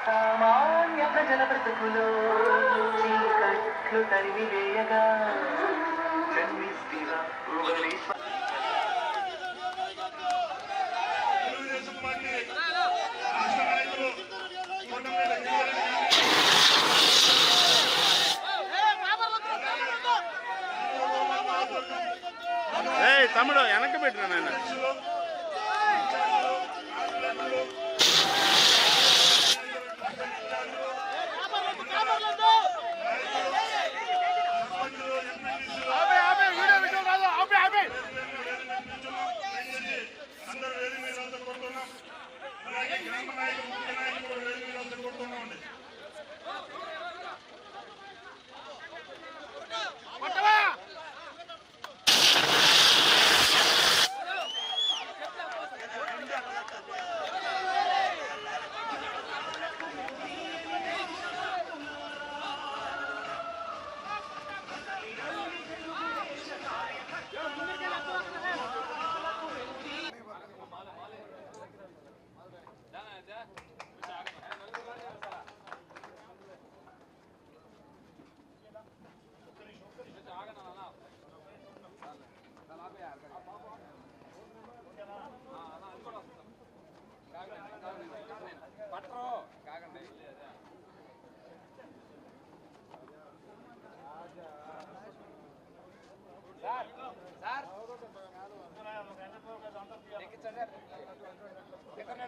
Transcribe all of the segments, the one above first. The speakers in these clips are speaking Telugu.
సామాన్య ప్రజల బ్రతుకులో చీకట్లు తరిమివేయగా జన్మిస్తివా భువనేశ్వర. తమ్ముడు వెనక్కి పెట్టినా నాయన.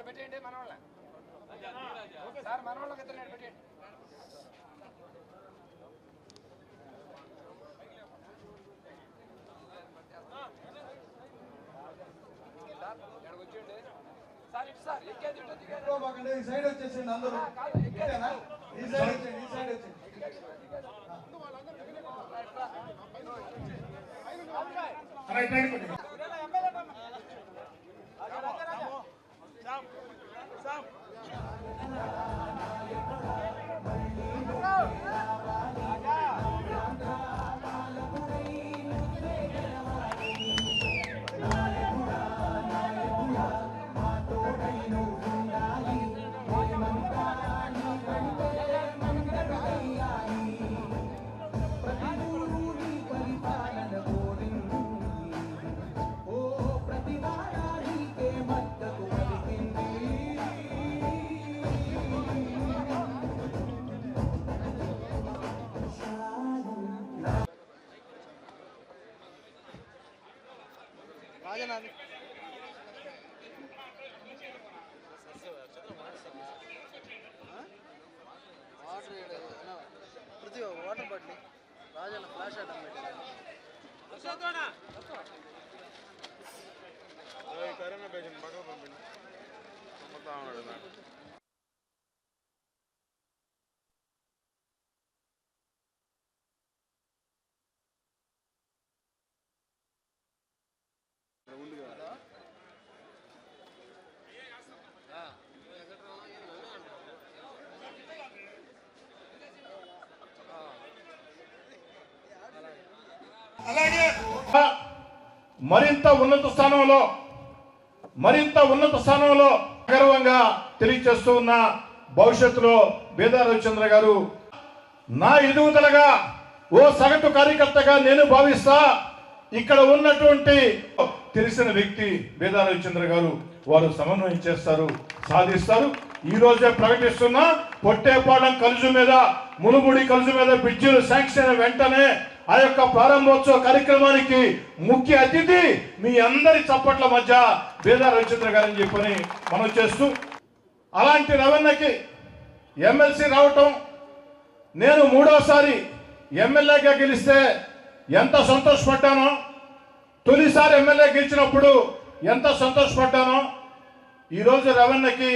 పెట్టండి మనవాళ్ళ సార్, మనవాళ్ళకి ఇద్దరు పెట్టండి. వచ్చేయండి సార్, ఇటు సార్ ఎక్కేది ఈ సైడ్ వచ్చేసింది అందరూ. ఈ సైడ్ వచ్చేయండి, ఈ సైడ్ వచ్చేయండి. Water bottle Rajanna flash atom corona patient పక్కన పంపింది అమ్ముతా ఉన్నాడు నాకు. అలాగే మరింత ఉన్నత స్థానంలో గర్వంగా తెలియజేస్తూ ఉన్న భవిష్యత్తులో బేదా రవిచంద్ర గారు నా ఎదుగుదలగా ఓ సగటు కార్యకర్తగా నేను భావిస్తా. ఇక్కడ ఉన్నటువంటి తెలిసిన వ్యక్తి బేదా రవిచంద్ర గారు, వారు సమన్వయం చేస్తారు, సాధిస్తారు. ఈ రోజే ప్రకటిస్తున్నా, పొట్టేపాలెం కలుజు మీద, మునుముడి కలుజు మీద బ్రిడ్జిలు శాంక్షన్ అయిన వెంటనే ఆ యొక్క ప్రారంభోత్సవ కార్యక్రమానికి ముఖ్య అతిథి మీ అందరి చప్పట్ల మధ్య బేదా రవిచంద్ర గారని చెప్పని మనం చేస్తూ, అలాంటి రవణకి ఎమ్మెల్సీ రావటం, నేను మూడోసారి ఎమ్మెల్యేగా గెలిస్తే ఎంత సంతోషపడ్డానో, తొలిసారి ఎమ్మెల్యే గెలిచినప్పుడు ఎంత సంతోషపడ్డానో, ఈరోజు రవణకి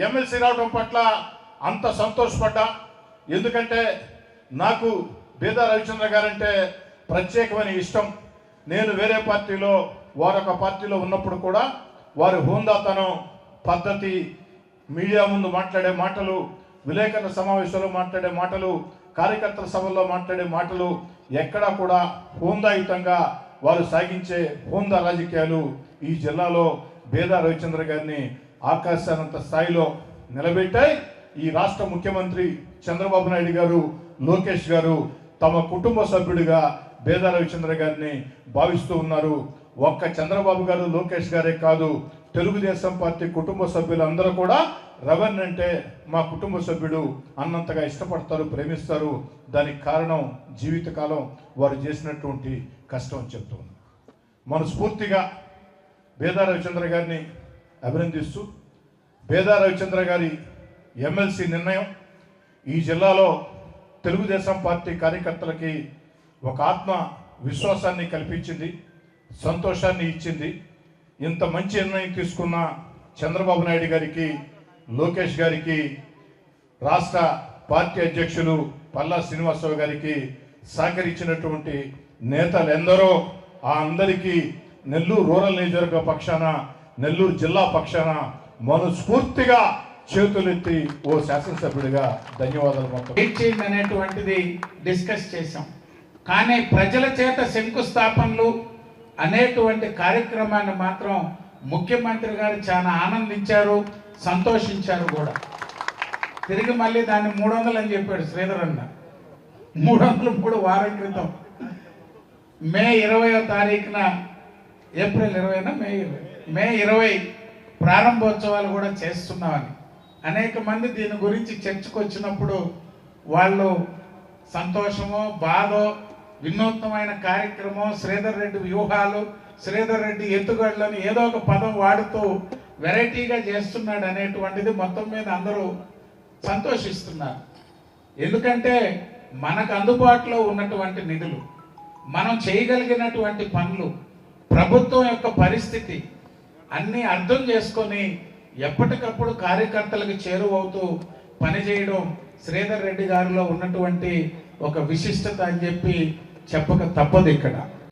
ఎమ్మెల్సీ రావడం పట్ల అంత సంతోషపడ్డా. ఎందుకంటే నాకు బేదా రవిచంద్ర గారంటే ప్రత్యేకమైన ఇష్టం. నేను వేరే పార్టీలో, వారొక పార్టీలో ఉన్నప్పుడు కూడా వారి హోందాతనం, పద్ధతి, మీడియా ముందు మాట్లాడే మాటలు, విలేకరుల సమావేశంలో మాట్లాడే మాటలు, కార్యకర్తల సభల్లో మాట్లాడే మాటలు ఎక్కడా కూడా హోందాయుతంగా వారు సాగించే హోందా రాజకీయాలు ఈ జిల్లాలో బేదా రవిచంద్ర గారిని ఆకాశానంత స్థాయిలో నిలబెట్టాయి. ఈ రాష్ట్ర ముఖ్యమంత్రి చంద్రబాబు నాయుడు గారు, లోకేష్ గారు తమ కుటుంబ సభ్యుడిగా బేదా రవిచంద్ర గారిని భావిస్తూ ఉన్నారు. ఒక్క చంద్రబాబు గారు, లోకేష్ గారే కాదు, తెలుగుదేశం పార్టీ కుటుంబ సభ్యులందరూ కూడా రవణ్ అంటే మా కుటుంబ సభ్యుడు అన్నంతగా ఇష్టపడతారు, ప్రేమిస్తారు. దానికి కారణం జీవితకాలం వారు చేసినటువంటి కష్టం అని చెప్తూ ఉన్నాం. మనస్ఫూర్తిగా బేదా రవిచంద్ర గారిని అభినందిస్తూ, బేదా రవిచంద్ర గారి ఎమ్మెల్సీ నిర్ణయం ఈ జిల్లాలో తెలుగుదేశం పార్టీ కార్యకర్తలకి ఒక ఆత్మ విశ్వాసాన్ని కల్పించింది, సంతోషాన్ని ఇచ్చింది. ఇంత మంచి నిర్ణయం తీసుకున్న చంద్రబాబు నాయుడు గారికి, లోకేష్ గారికి, రాష్ట్ర పార్టీ అధ్యక్షులు పల్లా శ్రీనివాసరావు గారికి సహకరించినటువంటి నేతలు ఎందరో, ఆ అందరికీ నెల్లూరు రూరల్ నియోజకవర్గ పక్షాన, నెల్లూరు జిల్లా పక్షాన మనస్ఫూర్తిగా చేతులెత్తి ఓ శాసనసభ్యుడిగా ధన్యవాదాలు. మొత్తం అనేటువంటిది డిస్కస్ చేశాం. కానీ ప్రజల చేత శంకుస్థాపనలు అనేటువంటి కార్యక్రమాన్ని మాత్రం ముఖ్యమంత్రి గారు చాలా ఆనందించారు, సంతోషించారు కూడా. తిరిగి మళ్ళీ దాన్ని 300 అని చెప్పాడు శ్రీధర్ అన్న. 303 వారం క్రితం మే 20వ తారీఖున, ఏప్రిల్ 20నా మే 20 ప్రారంభోత్సవాలు కూడా చేస్తున్నామని అనేక మంది దీని గురించి చర్చకు వచ్చినప్పుడు వాళ్ళు సంతోషమో బాధో, వినూత్నమైన కార్యక్రమం, శ్రీధర్ రెడ్డి వ్యూహాలు, శ్రీధర్ రెడ్డి ఎత్తుగడలను ఏదో ఒక పదం వాడుతూ వెరైటీగా చేస్తున్నాడు అనేటువంటిది మొత్తం మీద అందరూ సంతోషిస్తున్నారు. ఎందుకంటే మనకు అందుబాటులో ఉన్నటువంటి నిధులు, మనం చేయగలిగినటువంటి పనులు, ప్రభుత్వం యొక్క పరిస్థితి అన్నీ అర్థం చేసుకొని ఎప్పటికప్పుడు కార్యకర్తలకు చేరువవుతూ పనిచేయడం శ్రీధర్ రెడ్డి గారిలో ఉన్నటువంటి ఒక విశిష్టత అని చెప్పి చెప్పక తప్పదు ఇక్కడ.